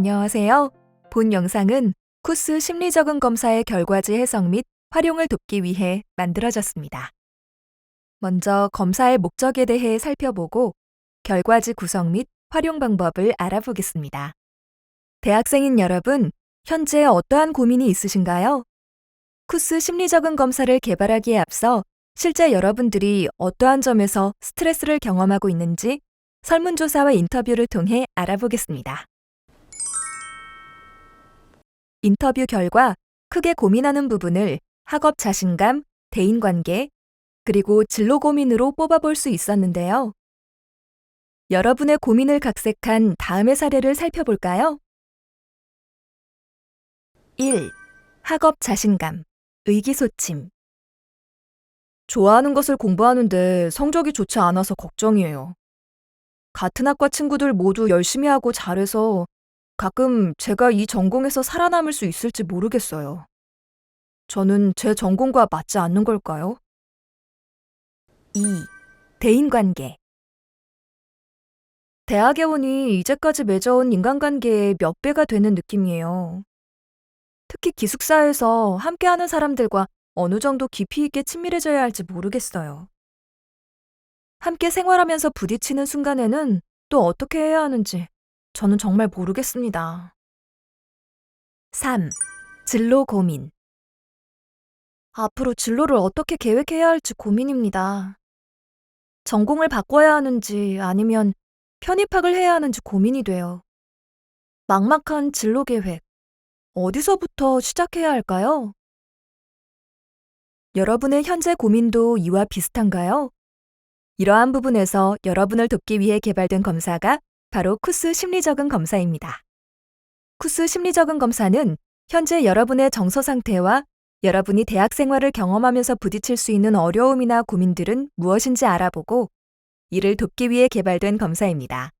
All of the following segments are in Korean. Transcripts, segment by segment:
안녕하세요. 본 영상은 쿠스 심리적응 검사의 결과지 해석 및 활용을 돕기 위해 만들어졌습니다. 먼저 검사의 목적에 대해 살펴보고 결과지 구성 및 활용 방법을 알아보겠습니다. 대학생인 여러분, 현재 어떠한 고민이 있으신가요? 쿠스 심리적응 검사를 개발하기에 앞서 실제 여러분들이 어떠한 점에서 스트레스를 경험하고 있는지 설문조사와 인터뷰를 통해 알아보겠습니다. 인터뷰 결과 크게 고민하는 부분을 학업 자신감, 대인관계, 그리고 진로 고민으로 뽑아볼 수 있었는데요. 여러분의 고민을 각색한 다음의 사례를 살펴볼까요? 1. 학업 자신감, 의기소침. 좋아하는 것을 공부하는데 성적이 좋지 않아서 걱정이에요. 같은 학과 친구들 모두 열심히 하고 잘해서 가끔 제가 이 전공에서 살아남을 수 있을지 모르겠어요. 저는 제 전공과 맞지 않는 걸까요? 2. 대인관계. 대학에 오니 이제까지 맺어온 인간관계의 몇 배가 되는 느낌이에요. 특히 기숙사에서 함께하는 사람들과 어느 정도 깊이 있게 친밀해져야 할지 모르겠어요. 함께 생활하면서 부딪히는 순간에는 또 어떻게 해야 하는지 저는 정말 모르겠습니다. 3. 진로 고민. 앞으로 진로를 어떻게 계획해야 할지 고민입니다. 전공을 바꿔야 하는지 아니면 편입학을 해야 하는지 고민이 돼요. 막막한 진로 계획, 어디서부터 시작해야 할까요? 여러분의 현재 고민도 이와 비슷한가요? 이러한 부분에서 여러분을 돕기 위해 개발된 검사가 바로 쿠스 심리적응 검사입니다. 쿠스 심리적응 검사는 현재 여러분의 정서 상태와 여러분이 대학 생활을 경험하면서 부딪힐 수 있는 어려움이나 고민들은 무엇인지 알아보고 이를 돕기 위해 개발된 검사입니다.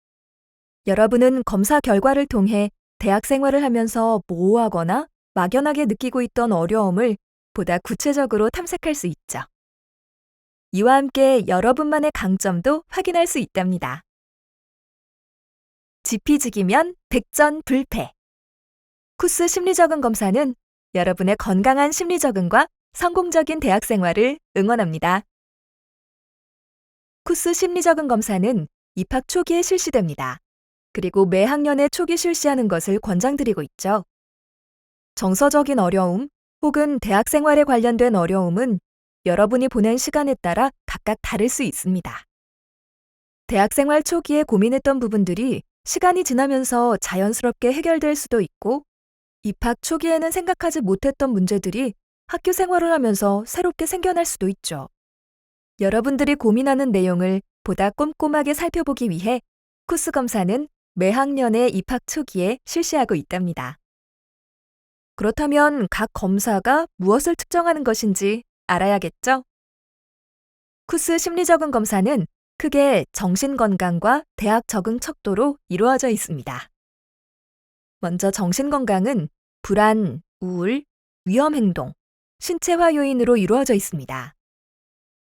여러분은 검사 결과를 통해 대학 생활을 하면서 모호하거나 막연하게 느끼고 있던 어려움을 보다 구체적으로 탐색할 수 있죠. 이와 함께 여러분만의 강점도 확인할 수 있답니다. 지피지기면 백전불패. 쿠스 심리적응 검사는 여러분의 건강한 심리적응과 성공적인 대학 생활을 응원합니다. 쿠스 심리적응 검사는 입학 초기에 실시됩니다. 그리고 매 학년에 초기 실시하는 것을 권장드리고 있죠. 정서적인 어려움 혹은 대학 생활에 관련된 어려움은 여러분이 보낸 시간에 따라 각각 다를 수 있습니다. 대학 생활 초기에 고민했던 부분들이 시간이 지나면서 자연스럽게 해결될 수도 있고, 입학 초기에는 생각하지 못했던 문제들이 학교 생활을 하면서 새롭게 생겨날 수도 있죠. 여러분들이 고민하는 내용을 보다 꼼꼼하게 살펴보기 위해 쿠스 검사는 매 학년의 입학 초기에 실시하고 있답니다. 그렇다면 각 검사가 무엇을 측정하는 것인지 알아야겠죠? 쿠스 심리적응 검사는 크게 정신건강과 대학 적응 척도로 이루어져 있습니다. 먼저 정신건강은 불안, 우울, 위험행동, 신체화 요인으로 이루어져 있습니다.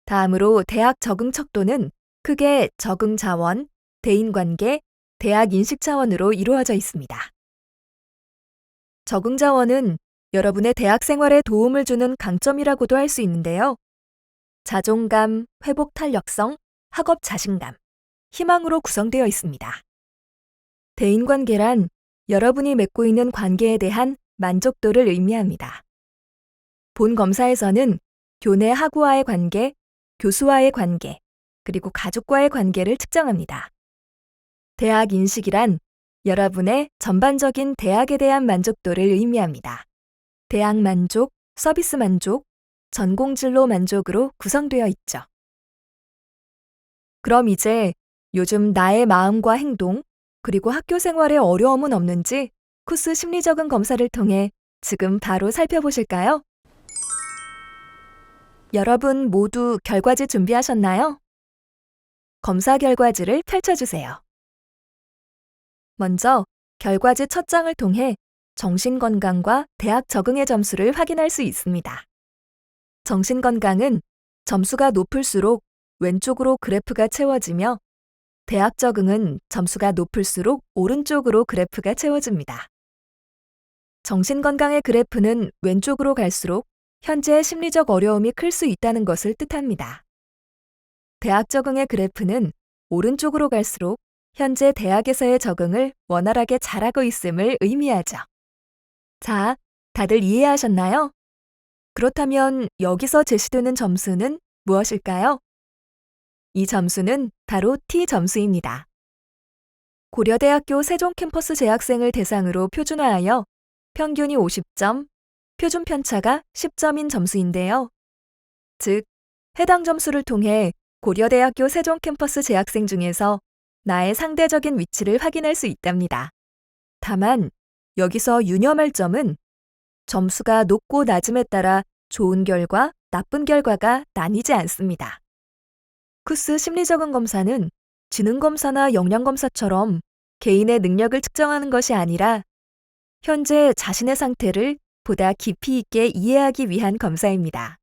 다음으로 대학 적응 척도는 크게 적응 자원, 대인관계, 대학 인식 차원으로 이루어져 있습니다. 적응 자원은 여러분의 대학 생활에 도움을 주는 강점이라고도 할 수 있는데요. 자존감, 회복 탄력성, 학업 자신감, 희망으로 구성되어 있습니다. 대인관계란 여러분이 맺고 있는 관계에 대한 만족도를 의미합니다. 본 검사에서는 교내 학우와의 관계, 교수와의 관계, 그리고 가족과의 관계를 측정합니다. 대학 인식이란 여러분의 전반적인 대학에 대한 만족도를 의미합니다. 대학 만족, 서비스 만족, 전공 진로 만족으로 구성되어 있죠. 그럼 이제 요즘 나의 마음과 행동, 그리고 학교 생활에 어려움은 없는지 쿠스 심리적응 검사를 통해 지금 바로 살펴보실까요? 여러분 모두 결과지 준비하셨나요? 검사 결과지를 펼쳐주세요. 먼저 결과지 첫 장을 통해 정신건강과 대학 적응의 점수를 확인할 수 있습니다. 정신건강은 점수가 높을수록 왼쪽으로 그래프가 채워지며 대학 적응은 점수가 높을수록 오른쪽으로 그래프가 채워집니다. 정신건강의 그래프는 왼쪽으로 갈수록 현재의 심리적 어려움이 클 수 있다는 것을 뜻합니다. 대학 적응의 그래프는 오른쪽으로 갈수록 현재 대학에서의 적응을 원활하게 잘하고 있음을 의미하죠. 자, 다들 이해하셨나요? 그렇다면 여기서 제시되는 점수는 무엇일까요? 이 점수는 바로 T점수입니다. 고려대학교 세종 캠퍼스 재학생을 대상으로 표준화하여 평균이 50점, 표준 편차가 10점인 점수인데요. 즉, 해당 점수를 통해 고려대학교 세종 캠퍼스 재학생 중에서 나의 상대적인 위치를 확인할 수 있답니다. 다만, 여기서 유념할 점은 점수가 높고 낮음에 따라 좋은 결과, 나쁜 결과가 나뉘지 않습니다. 쿠스 심리적응 검사는 지능검사나 역량검사처럼 개인의 능력을 측정하는 것이 아니라 현재 자신의 상태를 보다 깊이 있게 이해하기 위한 검사입니다.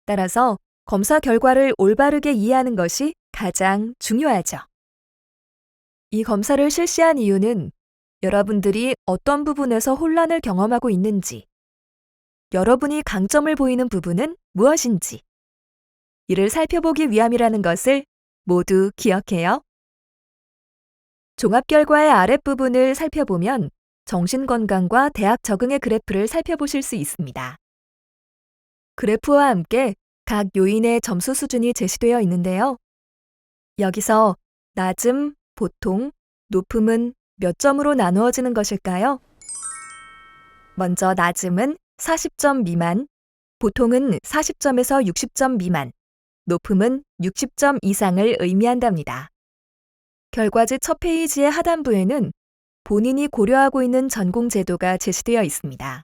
따라서 검사 결과를 올바르게 이해하는 것이 가장 중요하죠. 이 검사를 실시한 이유는 여러분들이 어떤 부분에서 혼란을 경험하고 있는지, 여러분이 강점을 보이는 부분은 무엇인지, 이를 살펴보기 위함이라는 것을 모두 기억해요. 종합 결과의 아랫부분을 살펴보면 정신건강과 대학 적응의 그래프를 살펴보실 수 있습니다. 그래프와 함께 각 요인의 점수 수준이 제시되어 있는데요. 여기서 낮음, 보통, 높음은 몇 점으로 나누어지는 것일까요? 먼저 낮음은 40점 미만, 보통은 40점에서 60점 미만, 높음은 60점 이상을 의미한답니다. 결과지 첫 페이지의 하단부에는 본인이 고려하고 있는 전공 제도가 제시되어 있습니다.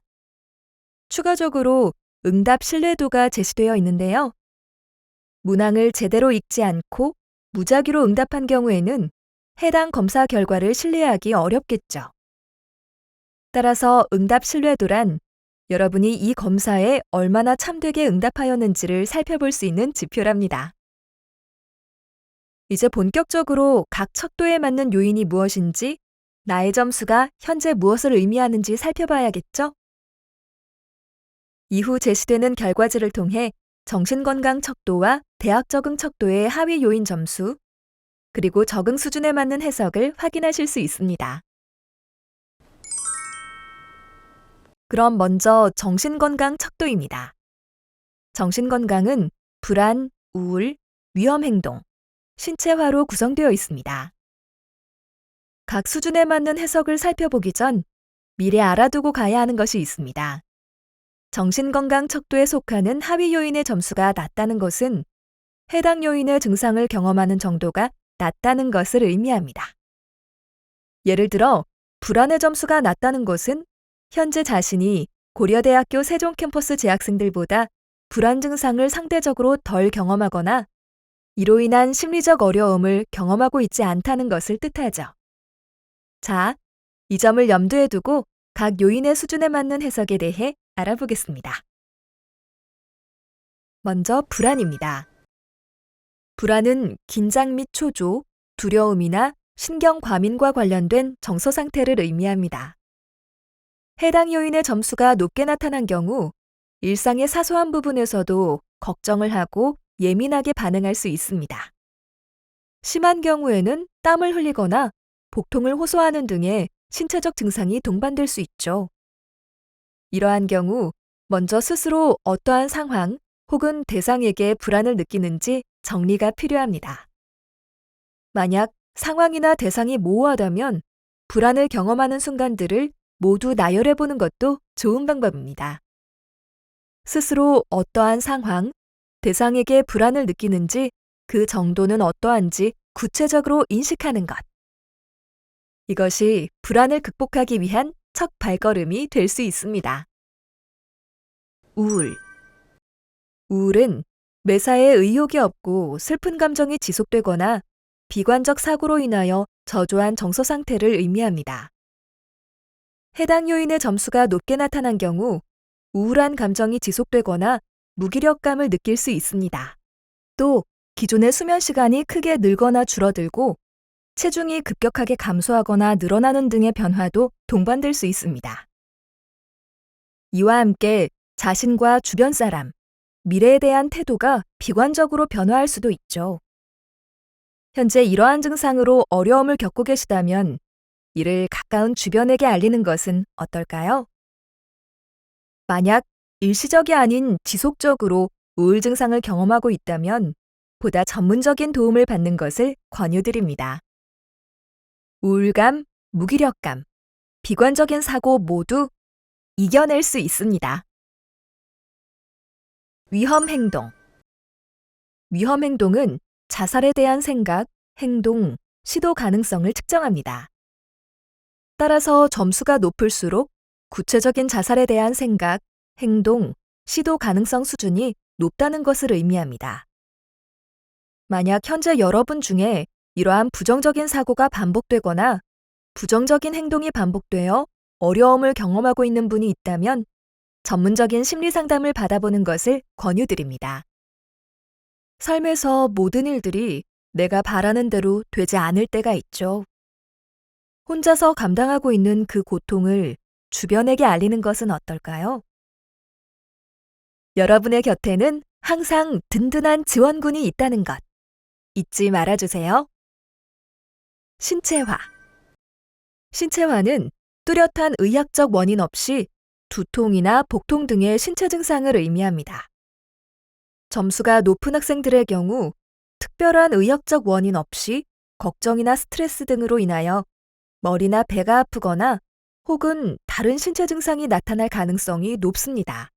추가적으로 응답 신뢰도가 제시되어 있는데요. 문항을 제대로 읽지 않고 무작위로 응답한 경우에는 해당 검사 결과를 신뢰하기 어렵겠죠. 따라서 응답 신뢰도란 여러분이 이 검사에 얼마나 참되게 응답하였는지를 살펴볼 수 있는 지표랍니다. 이제 본격적으로 각 척도에 맞는 요인이 무엇인지, 나의 점수가 현재 무엇을 의미하는지 살펴봐야겠죠? 이후 제시되는 결과지를 통해 정신건강 척도와 대학 적응 척도의 하위 요인 점수, 그리고 적응 수준에 맞는 해석을 확인하실 수 있습니다. 그럼 먼저 정신건강 척도입니다. 정신건강은 불안, 우울, 위험행동, 신체화로 구성되어 있습니다. 각 수준에 맞는 해석을 살펴보기 전 미리 알아두고 가야 하는 것이 있습니다. 정신건강 척도에 속하는 하위 요인의 점수가 낮다는 것은 해당 요인의 증상을 경험하는 정도가 낮다는 것을 의미합니다. 예를 들어, 불안의 점수가 낮다는 것은 현재 자신이 고려대학교 세종 캠퍼스 재학생들보다 불안 증상을 상대적으로 덜 경험하거나 이로 인한 심리적 어려움을 경험하고 있지 않다는 것을 뜻하죠. 자, 이 점을 염두에 두고 각 요인의 수준에 맞는 해석에 대해 알아보겠습니다. 먼저 불안입니다. 불안은 긴장 및 초조, 두려움이나 신경 과민과 관련된 정서 상태를 의미합니다. 해당 요인의 점수가 높게 나타난 경우 일상의 사소한 부분에서도 걱정을 하고 예민하게 반응할 수 있습니다. 심한 경우에는 땀을 흘리거나 복통을 호소하는 등의 신체적 증상이 동반될 수 있죠. 이러한 경우 먼저 스스로 어떠한 상황 혹은 대상에게 불안을 느끼는지 정리가 필요합니다. 만약 상황이나 대상이 모호하다면 불안을 경험하는 순간들을 모두 나열해보는 것도 좋은 방법입니다. 스스로 어떠한 상황, 대상에게 불안을 느끼는지 그 정도는 어떠한지 구체적으로 인식하는 것. 이것이 불안을 극복하기 위한 첫 발걸음이 될 수 있습니다. 우울. 우울은 매사에 의욕이 없고 슬픈 감정이 지속되거나 비관적 사고로 인하여 저조한 정서 상태를 의미합니다. 해당 요인의 점수가 높게 나타난 경우 우울한 감정이 지속되거나 무기력감을 느낄 수 있습니다. 또 기존의 수면 시간이 크게 늘거나 줄어들고 체중이 급격하게 감소하거나 늘어나는 등의 변화도 동반될 수 있습니다. 이와 함께 자신과 주변 사람, 미래에 대한 태도가 비관적으로 변화할 수도 있죠. 현재 이러한 증상으로 어려움을 겪고 계시다면 이를 가까운 주변에게 알리는 것은 어떨까요? 만약 일시적이 아닌 지속적으로 우울 증상을 경험하고 있다면 보다 전문적인 도움을 받는 것을 권유드립니다. 우울감, 무기력감, 비관적인 사고 모두 이겨낼 수 있습니다. 위험 행동. 위험 행동은 자살에 대한 생각, 행동, 시도 가능성을 측정합니다. 따라서 점수가 높을수록 구체적인 자살에 대한 생각, 행동, 시도 가능성 수준이 높다는 것을 의미합니다. 만약 현재 여러분 중에 이러한 부정적인 사고가 반복되거나 부정적인 행동이 반복되어 어려움을 경험하고 있는 분이 있다면 전문적인 심리 상담을 받아보는 것을 권유드립니다. 삶에서 모든 일들이 내가 바라는 대로 되지 않을 때가 있죠. 혼자서 감당하고 있는 그 고통을 주변에게 알리는 것은 어떨까요? 여러분의 곁에는 항상 든든한 지원군이 있다는 것 잊지 말아주세요. 신체화. 신체화는 뚜렷한 의학적 원인 없이 두통이나 복통 등의 신체 증상을 의미합니다. 점수가 높은 학생들의 경우 특별한 의학적 원인 없이 걱정이나 스트레스 등으로 인하여 머리나 배가 아프거나 혹은 다른 신체 증상이 나타날 가능성이 높습니다.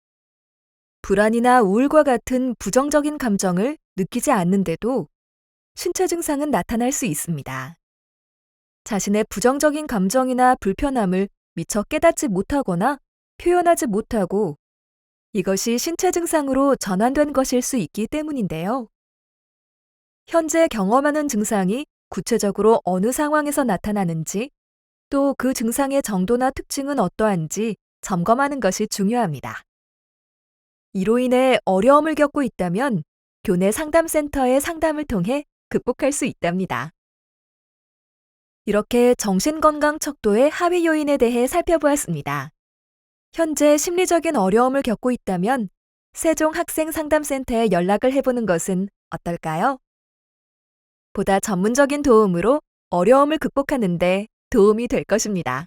불안이나 우울과 같은 부정적인 감정을 느끼지 않는데도 신체 증상은 나타날 수 있습니다. 자신의 부정적인 감정이나 불편함을 미처 깨닫지 못하거나 표현하지 못하고 이것이 신체 증상으로 전환된 것일 수 있기 때문인데요. 현재 경험하는 증상이 구체적으로 어느 상황에서 나타나는지 또 그 증상의 정도나 특징은 어떠한지 점검하는 것이 중요합니다. 이로 인해 어려움을 겪고 있다면 교내 상담센터의 상담을 통해 극복할 수 있답니다. 이렇게 정신건강 척도의 하위 요인에 대해 살펴보았습니다. 현재 심리적인 어려움을 겪고 있다면 세종학생상담센터에 연락을 해보는 것은 어떨까요? 보다 전문적인 도움으로 어려움을 극복하는 데 도움이 될 것입니다.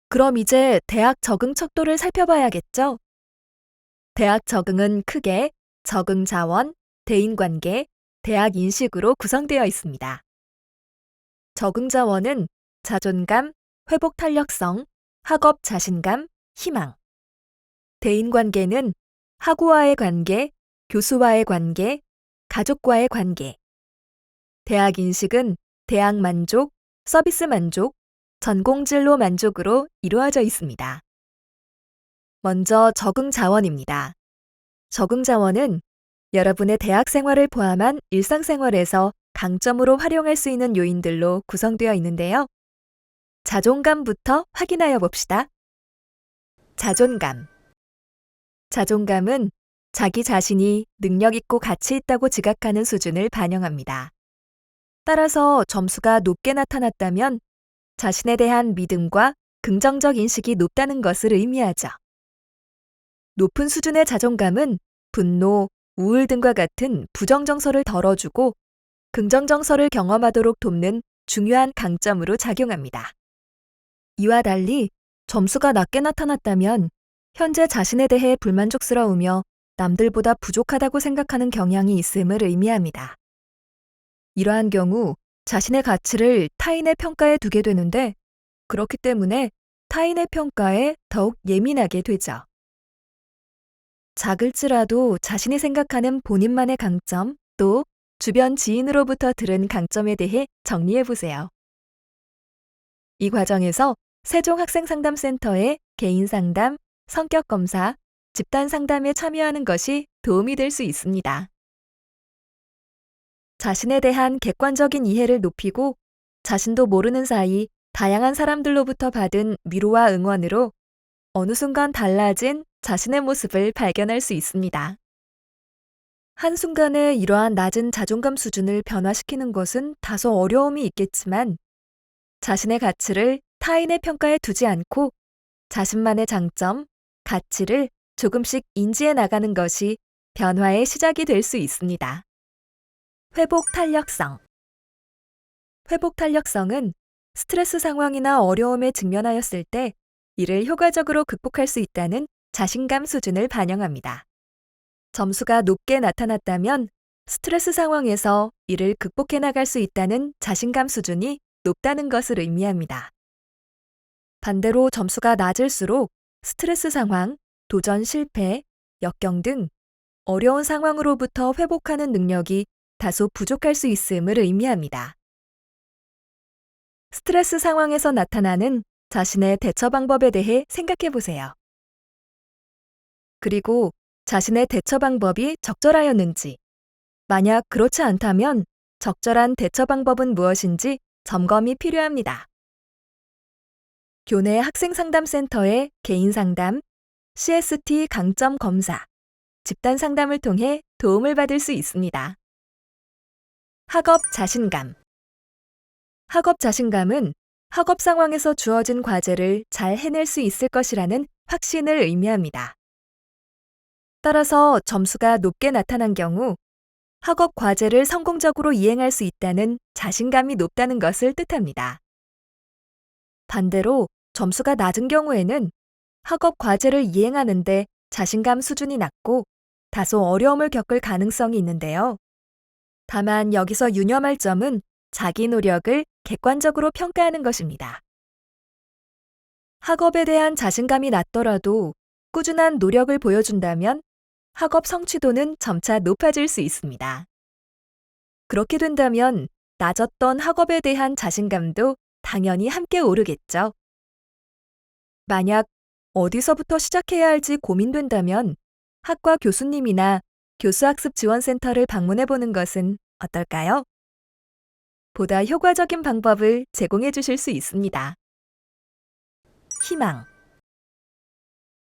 그럼 이제 대학 적응 척도를 살펴봐야겠죠? 대학 적응은 크게 적응 자원, 대인관계, 대학 인식으로 구성되어 있습니다. 적응 자원은 자존감, 회복 탄력성, 학업 자신감, 희망. 대인관계는 학우와의 관계, 교수와의 관계, 가족과의 관계. 대학 인식은 대학 만족, 서비스 만족, 전공진로 만족으로 이루어져 있습니다. 먼저 적응 자원입니다. 적응 자원은 여러분의 대학 생활을 포함한 일상생활에서 강점으로 활용할 수 있는 요인들로 구성되어 있는데요. 자존감부터 확인하여 봅시다. 자존감. 자존감은 자기 자신이 능력 있고 가치 있다고 지각하는 수준을 반영합니다. 따라서 점수가 높게 나타났다면 자신에 대한 믿음과 긍정적 인식이 높다는 것을 의미하죠. 높은 수준의 자존감은 분노, 우울 등과 같은 부정정서를 덜어주고 긍정정서를 경험하도록 돕는 중요한 강점으로 작용합니다. 이와 달리 점수가 낮게 나타났다면 현재 자신에 대해 불만족스러우며 남들보다 부족하다고 생각하는 경향이 있음을 의미합니다. 이러한 경우 자신의 가치를 타인의 평가에 두게 되는데 그렇기 때문에 타인의 평가에 더욱 예민하게 되죠. 작을지라도 자신이 생각하는 본인만의 강점 또 주변 지인으로부터 들은 강점에 대해 정리해보세요. 이 과정에서 세종학생상담센터의 개인상담, 성격검사, 집단상담에 참여하는 것이 도움이 될 수 있습니다. 자신에 대한 객관적인 이해를 높이고 자신도 모르는 사이 다양한 사람들로부터 받은 위로와 응원으로 어느 순간 달라진 자신의 모습을 발견할 수 있습니다. 한순간에 이러한 낮은 자존감 수준을 변화시키는 것은 다소 어려움이 있겠지만 자신의 가치를 타인의 평가에 두지 않고 자신만의 장점, 가치를 조금씩 인지해 나가는 것이 변화의 시작이 될 수 있습니다. 회복 탄력성. 회복 탄력성은 스트레스 상황이나 어려움에 직면하였을 때 이를 효과적으로 극복할 수 있다는 자신감 수준을 반영합니다. 점수가 높게 나타났다면 스트레스 상황에서 이를 극복해 나갈 수 있다는 자신감 수준이 높다는 것을 의미합니다. 반대로 점수가 낮을수록 스트레스 상황, 도전 실패, 역경 등 어려운 상황으로부터 회복하는 능력이 다소 부족할 수 있음을 의미합니다. 스트레스 상황에서 나타나는 자신의 대처 방법에 대해 생각해 보세요. 그리고 자신의 대처 방법이 적절하였는지, 만약 그렇지 않다면 적절한 대처 방법은 무엇인지 점검이 필요합니다. 교내 학생상담센터의 개인 상담, CST 강점 검사, 집단 상담을 통해 도움을 받을 수 있습니다. 학업 자신감. 학업 자신감은 학업 상황에서 주어진 과제를 잘 해낼 수 있을 것이라는 확신을 의미합니다. 따라서 점수가 높게 나타난 경우 학업 과제를 성공적으로 이행할 수 있다는 자신감이 높다는 것을 뜻합니다. 반대로 점수가 낮은 경우에는 학업 과제를 이행하는데 자신감 수준이 낮고 다소 어려움을 겪을 가능성이 있는데요. 다만 여기서 유념할 점은 자기 노력을 객관적으로 평가하는 것입니다. 학업에 대한 자신감이 낮더라도 꾸준한 노력을 보여준다면 학업 성취도는 점차 높아질 수 있습니다. 그렇게 된다면 낮았던 학업에 대한 자신감도 당연히 함께 오르겠죠. 만약 어디서부터 시작해야 할지 고민된다면 학과 교수님이나 교수학습지원센터를 방문해 보는 것은 어떨까요? 보다 효과적인 방법을 제공해 주실 수 있습니다. 희망.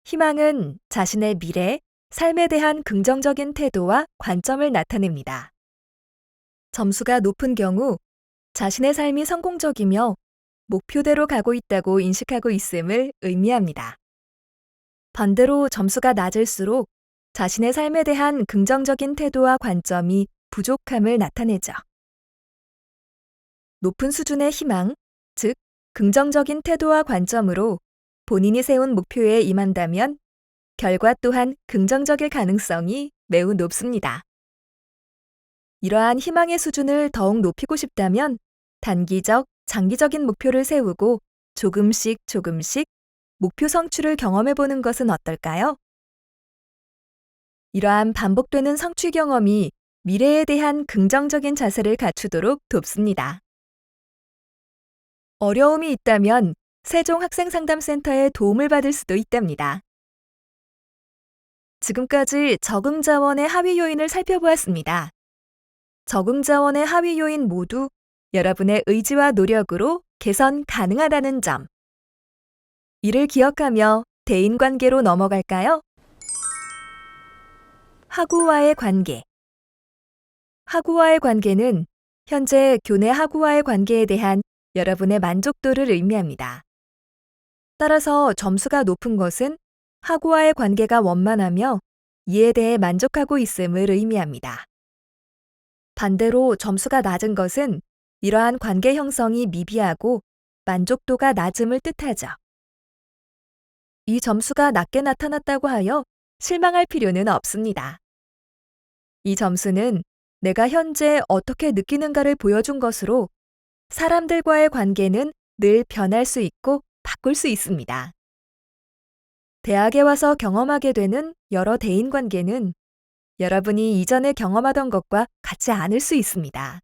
희망은 자신의 미래, 삶에 대한 긍정적인 태도와 관점을 나타냅니다. 점수가 높은 경우 자신의 삶이 성공적이며 목표대로 가고 있다고 인식하고 있음을 의미합니다. 반대로 점수가 낮을수록 자신의 삶에 대한 긍정적인 태도와 관점이 부족함을 나타내죠. 높은 수준의 희망, 즉 긍정적인 태도와 관점으로 본인이 세운 목표에 임한다면 결과 또한 긍정적일 가능성이 매우 높습니다. 이러한 희망의 수준을 더욱 높이고 싶다면 단기적, 장기적인 목표를 세우고 조금씩 목표 성취를 경험해 보는 것은 어떨까요? 이러한 반복되는 성취 경험이 미래에 대한 긍정적인 자세를 갖추도록 돕습니다. 어려움이 있다면 세종학생상담센터의 도움을 받을 수도 있답니다. 지금까지 적응 자원의 하위 요인을 살펴보았습니다. 적응 자원의 하위 요인 모두 여러분의 의지와 노력으로 개선 가능하다는 점. 이를 기억하며 대인관계로 넘어갈까요? 학우와의 관계. 학우와의 관계는 현재 교내 학우와의 관계에 대한 여러분의 만족도를 의미합니다. 따라서 점수가 높은 것은 학우와의 관계가 원만하며 이에 대해 만족하고 있음을 의미합니다. 반대로 점수가 낮은 것은 이러한 관계 형성이 미비하고 만족도가 낮음을 뜻하죠. 이 점수가 낮게 나타났다고 하여 실망할 필요는 없습니다. 이 점수는 내가 현재 어떻게 느끼는가를 보여준 것으로 사람들과의 관계는 늘 변할 수 있고 바꿀 수 있습니다. 대학에 와서 경험하게 되는 여러 대인관계는 여러분이 이전에 경험하던 것과 같지 않을 수 있습니다.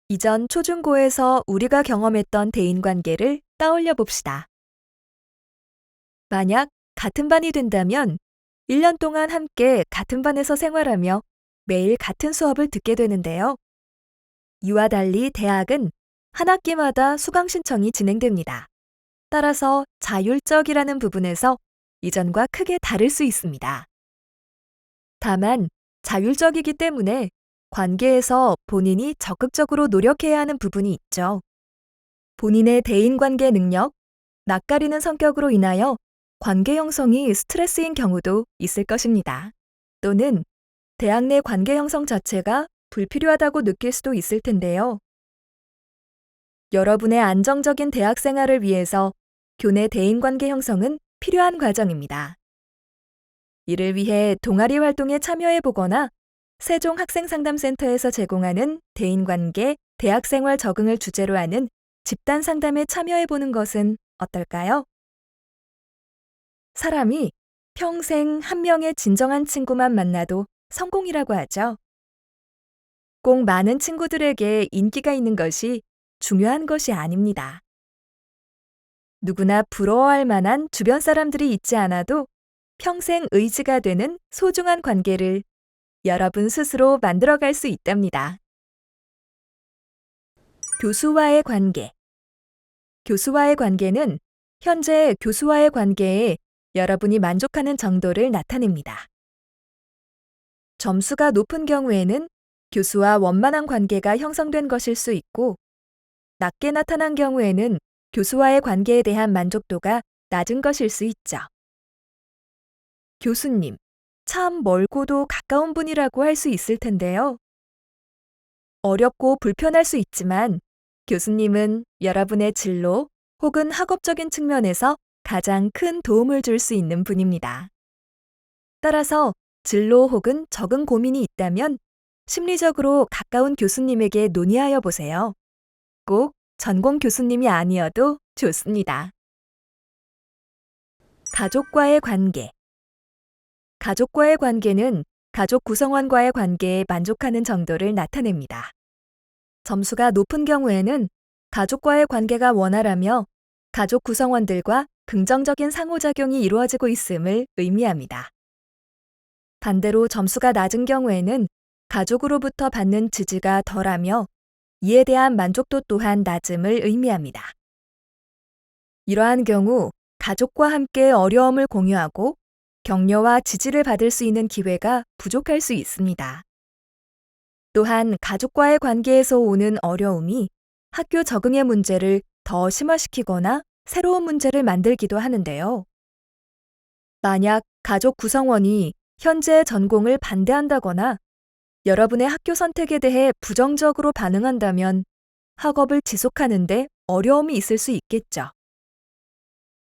이전 초중고에서 우리가 경험했던 대인관계를 떠올려 봅시다. 만약 같은 반이 된다면 1년 동안 함께 같은 반에서 생활하며 매일 같은 수업을 듣게 되는데요. 이와 달리 대학은 한 학기마다 수강 신청이 진행됩니다. 따라서 자율적이라는 부분에서 이전과 크게 다를 수 있습니다. 다만 자율적이기 때문에 관계에서 본인이 적극적으로 노력해야 하는 부분이 있죠. 본인의 대인관계 능력, 낯가리는 성격으로 인하여 관계 형성이 스트레스인 경우도 있을 것입니다. 또는 대학 내 관계 형성 자체가 불필요하다고 느낄 수도 있을 텐데요. 여러분의 안정적인 대학 생활을 위해서 교내 대인관계 형성은 필요한 과정입니다. 이를 위해 동아리 활동에 참여해보거나 세종학생상담센터에서 제공하는 대인관계, 대학생활 적응을 주제로 하는 집단 상담에 참여해보는 것은 어떨까요? 사람이 평생 한 명의 진정한 친구만 만나도 성공이라고 하죠. 꼭 많은 친구들에게 인기가 있는 것이 중요한 것이 아닙니다. 누구나 부러워할 만한 주변 사람들이 있지 않아도 평생 의지가 되는 소중한 관계를 여러분 스스로 만들어갈 수 있답니다. 교수와의 관계. 교수와의 관계는 현재 교수와의 관계에 여러분이 만족하는 정도를 나타냅니다. 점수가 높은 경우에는 교수와 원만한 관계가 형성된 것일 수 있고, 낮게 나타난 경우에는 교수와의 관계에 대한 만족도가 낮은 것일 수 있죠. 교수님, 참 멀고도 가까운 분이라고 할 수 있을 텐데요. 어렵고 불편할 수 있지만 교수님은 여러분의 진로 혹은 학업적인 측면에서 가장 큰 도움을 줄 수 있는 분입니다. 따라서 진로 혹은 적응 고민이 있다면 심리적으로 가까운 교수님에게 논의하여 보세요. 꼭 전공 교수님이 아니어도 좋습니다. 가족과의 관계. 가족과의 관계는 가족 구성원과의 관계에 만족하는 정도를 나타냅니다. 점수가 높은 경우에는 가족과의 관계가 원활하며 가족 구성원들과 긍정적인 상호작용이 이루어지고 있음을 의미합니다. 반대로 점수가 낮은 경우에는 가족으로부터 받는 지지가 덜하며 이에 대한 만족도 또한 낮음을 의미합니다. 이러한 경우 가족과 함께 어려움을 공유하고 격려와 지지를 받을 수 있는 기회가 부족할 수 있습니다. 또한 가족과의 관계에서 오는 어려움이 학교 적응의 문제를 더 심화시키거나 새로운 문제를 만들기도 하는데요. 만약 가족 구성원이 현재 전공을 반대한다거나 여러분의 학교 선택에 대해 부정적으로 반응한다면 학업을 지속하는 데 어려움이 있을 수 있겠죠.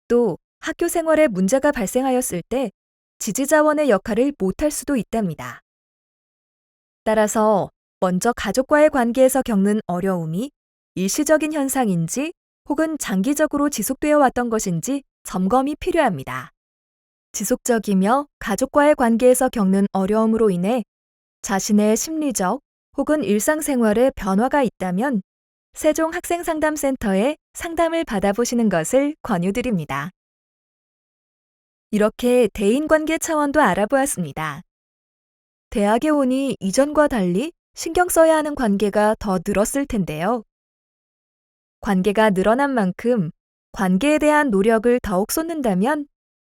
또 학교 생활에 문제가 발생하였을 때 지지자원의 역할을 못할 수도 있답니다. 따라서 먼저 가족과의 관계에서 겪는 어려움이 일시적인 현상인지 혹은 장기적으로 지속되어 왔던 것인지 점검이 필요합니다. 지속적이며 가족과의 관계에서 겪는 어려움으로 인해 자신의 심리적 혹은 일상생활에 변화가 있다면 세종학생상담센터에 상담을 받아보시는 것을 권유드립니다. 이렇게 대인관계 차원도 알아보았습니다. 대학에 오니 이전과 달리 신경 써야 하는 관계가 더 늘었을 텐데요. 관계가 늘어난 만큼 관계에 대한 노력을 더욱 쏟는다면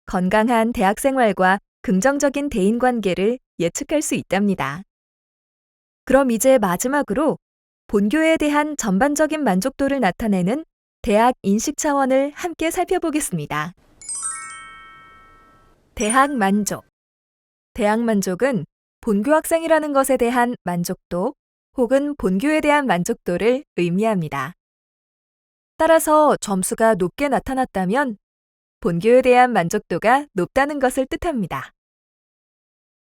건강한 대학 생활과 긍정적인 대인관계를 예측할 수 있답니다. 그럼 이제 마지막으로 본교에 대한 전반적인 만족도를 나타내는 대학 인식 차원을 함께 살펴보겠습니다. 대학 만족. 대학 만족은 본교 학생이라는 것에 대한 만족도 혹은 본교에 대한 만족도를 의미합니다. 따라서 점수가 높게 나타났다면 본교에 대한 만족도가 높다는 것을 뜻합니다.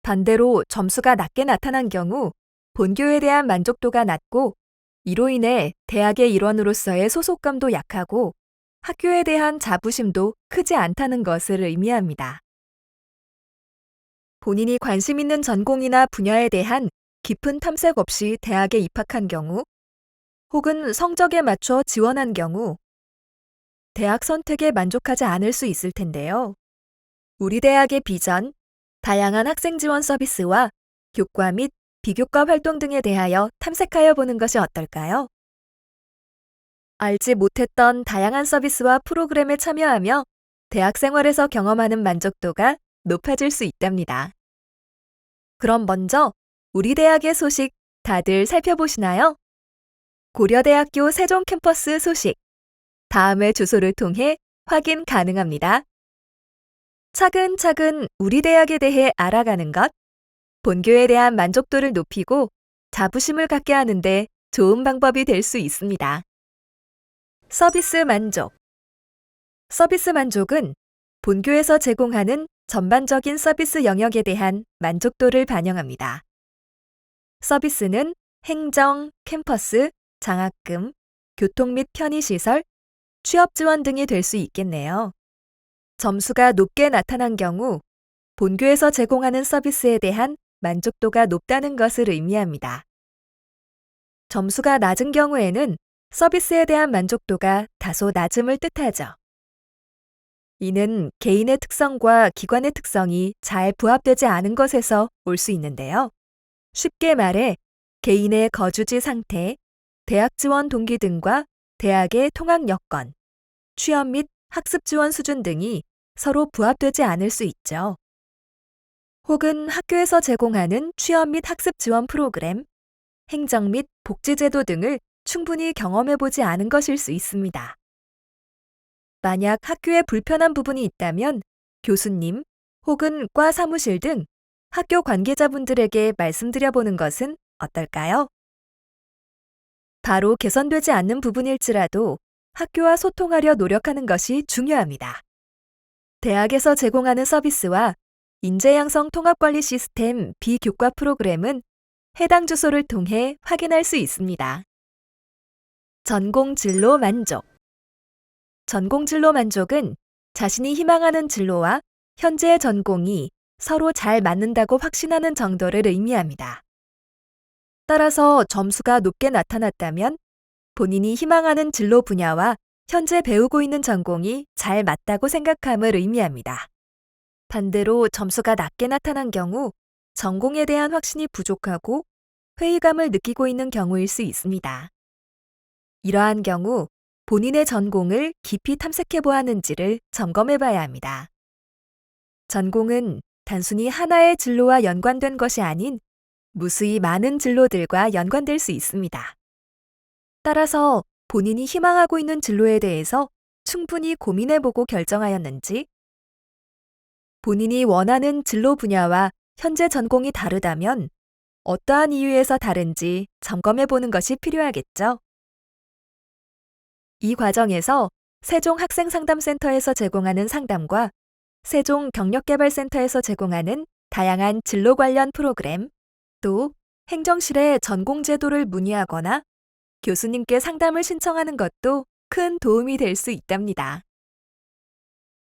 반대로 점수가 낮게 나타난 경우 본교에 대한 만족도가 낮고 이로 인해 대학의 일원으로서의 소속감도 약하고 학교에 대한 자부심도 크지 않다는 것을 의미합니다. 본인이 관심 있는 전공이나 분야에 대한 깊은 탐색 없이 대학에 입학한 경우 혹은 성적에 맞춰 지원한 경우 대학 선택에 만족하지 않을 수 있을 텐데요. 우리 대학의 비전, 다양한 학생 지원 서비스와 교과 및 비교과 활동 등에 대하여 탐색하여 보는 것이 어떨까요? 알지 못했던 다양한 서비스와 프로그램에 참여하며 대학 생활에서 경험하는 만족도가 높아질 수 있답니다. 그럼 먼저 우리 대학의 소식 다들 살펴보시나요? 고려대학교 세종 캠퍼스 소식. 다음의 주소를 통해 확인 가능합니다. 차근차근 우리 대학에 대해 알아가는 것, 본교에 대한 만족도를 높이고 자부심을 갖게 하는데 좋은 방법이 될 수 있습니다. 서비스 만족. 서비스 만족은 본교에서 제공하는 전반적인 서비스 영역에 대한 만족도를 반영합니다. 서비스는 행정, 캠퍼스, 장학금, 교통 및 편의시설, 취업 지원 등이 될 수 있겠네요. 점수가 높게 나타난 경우 본교에서 제공하는 서비스에 대한 만족도가 높다는 것을 의미합니다. 점수가 낮은 경우에는 서비스에 대한 만족도가 다소 낮음을 뜻하죠. 이는 개인의 특성과 기관의 특성이 잘 부합되지 않은 것에서 올 수 있는데요. 쉽게 말해 개인의 거주지 상태, 대학 지원 동기 등과 대학의 통학 여건, 취업 및 학습 지원 수준 등이 서로 부합되지 않을 수 있죠. 혹은 학교에서 제공하는 취업 및 학습 지원 프로그램, 행정 및 복지제도 등을 충분히 경험해보지 않은 것일 수 있습니다. 만약 학교에 불편한 부분이 있다면 교수님 혹은 과 사무실 등 학교 관계자분들에게 말씀드려보는 것은 어떨까요? 바로 개선되지 않는 부분일지라도 학교와 소통하려 노력하는 것이 중요합니다. 대학에서 제공하는 서비스와 인재양성 통합관리 시스템 비교과 프로그램은 해당 주소를 통해 확인할 수 있습니다. 전공 진로 만족. 전공 진로 만족은 자신이 희망하는 진로와 현재의 전공이 서로 잘 맞는다고 확신하는 정도를 의미합니다. 따라서 점수가 높게 나타났다면 본인이 희망하는 진로 분야와 현재 배우고 있는 전공이 잘 맞다고 생각함을 의미합니다. 반대로 점수가 낮게 나타난 경우 전공에 대한 확신이 부족하고 회의감을 느끼고 있는 경우일 수 있습니다. 이러한 경우 본인의 전공을 깊이 탐색해 보았는지를 점검해 봐야 합니다. 전공은 단순히 하나의 진로와 연관된 것이 아닌 무수히 많은 진로들과 연관될 수 있습니다. 따라서 본인이 희망하고 있는 진로에 대해서 충분히 고민해보고 결정하였는지, 본인이 원하는 진로 분야와 현재 전공이 다르다면 어떠한 이유에서 다른지 점검해보는 것이 필요하겠죠. 이 과정에서 세종학생상담센터에서 제공하는 상담과 세종경력개발센터에서 제공하는 다양한 진로 관련 프로그램, 또 행정실의 전공제도를 문의하거나 교수님께 상담을 신청하는 것도 큰 도움이 될 수 있답니다.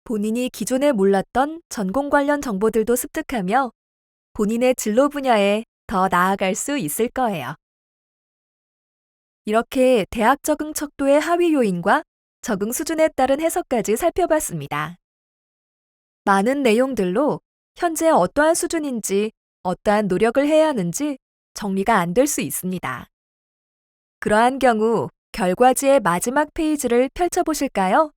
본인이 기존에 몰랐던 전공 관련 정보들도 습득하며 본인의 진로 분야에 더 나아갈 수 있을 거예요. 이렇게 대학 적응 척도의 하위 요인과 적응 수준에 따른 해석까지 살펴봤습니다. 많은 내용들로 현재 어떠한 수준인지, 어떠한 노력을 해야 하는지 정리가 안 될 수 있습니다. 그러한 경우 결과지의 마지막 페이지를 펼쳐보실까요?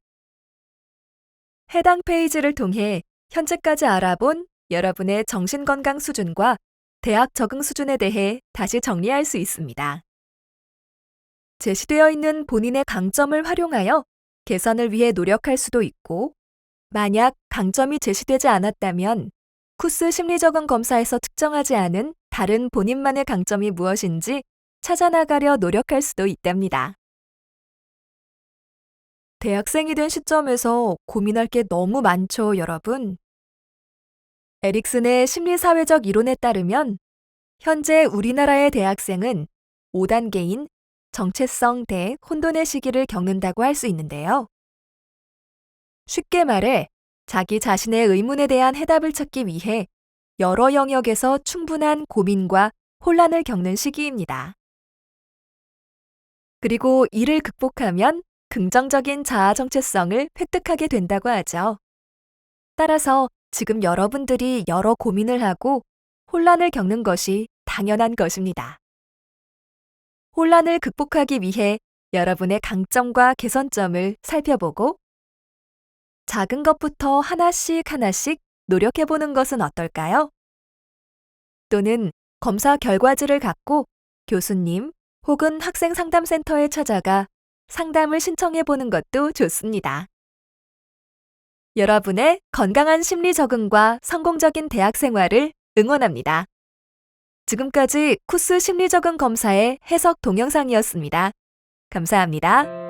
해당 페이지를 통해 현재까지 알아본 여러분의 정신건강 수준과 대학 적응 수준에 대해 다시 정리할 수 있습니다. 제시되어 있는 본인의 강점을 활용하여 개선을 위해 노력할 수도 있고, 만약 강점이 제시되지 않았다면 쿠스 심리적응 검사에서 측정하지 않은 다른 본인만의 강점이 무엇인지 찾아나가려 노력할 수도 있답니다. 대학생이 된 시점에서 고민할 게 너무 많죠, 여러분. 에릭슨의 심리사회적 이론에 따르면 현재 우리나라의 대학생은 5단계인 정체성 대 혼돈의 시기를 겪는다고 할 수 있는데요. 쉽게 말해 자기 자신의 의문에 대한 해답을 찾기 위해 여러 영역에서 충분한 고민과 혼란을 겪는 시기입니다. 그리고 이를 극복하면 긍정적인 자아 정체성을 획득하게 된다고 하죠. 따라서 지금 여러분들이 여러 고민을 하고 혼란을 겪는 것이 당연한 것입니다. 혼란을 극복하기 위해 여러분의 강점과 개선점을 살펴보고 작은 것부터 하나씩 하나씩 노력해보는 것은 어떨까요? 또는 검사 결과지를 갖고 교수님 혹은 학생 상담센터에 찾아가 상담을 신청해 보는 것도 좋습니다. 여러분의 건강한 심리 적응과 성공적인 대학 생활을 응원합니다. 지금까지 쿠스 심리 적응 검사의 해석 동영상이었습니다. 감사합니다.